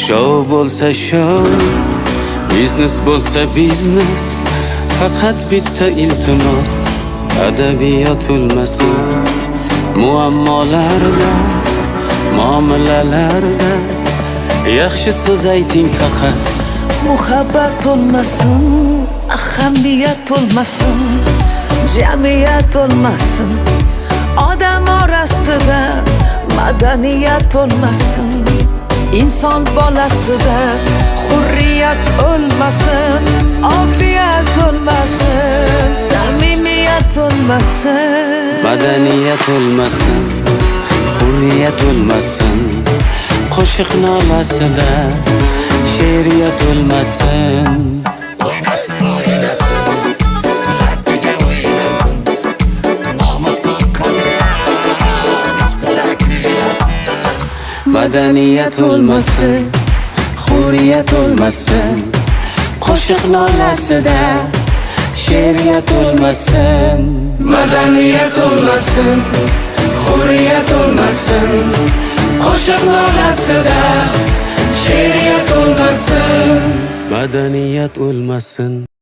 Show bo'lsa show, biznes bo'lsa biznes. Faqat bitta iltimos, adabiyot o'lmasin. Muammolarda, muomalalarda yaxshi so'z ayting faqat. Muhabbat olmasın, ahamiyat olmasın, jamiyat olmasın. Odam orasida madaniyat olmasın. İnson bolasida hurriyat olmasın, afiyat olmasın, samimiyat olmasın. Madaniyat olmasın, hurriyat olmasın. Qo'shiq nolasida she'riyat olmasın. Madaniyat olmasın, hurriyat olmasın. Qo'shiq nolasida she'riyat olmasın. Madaniyat olmasın, hurriyat olmasın. Qo'shiq nolasida she'riyat olmasın. Madaniyat olmasın.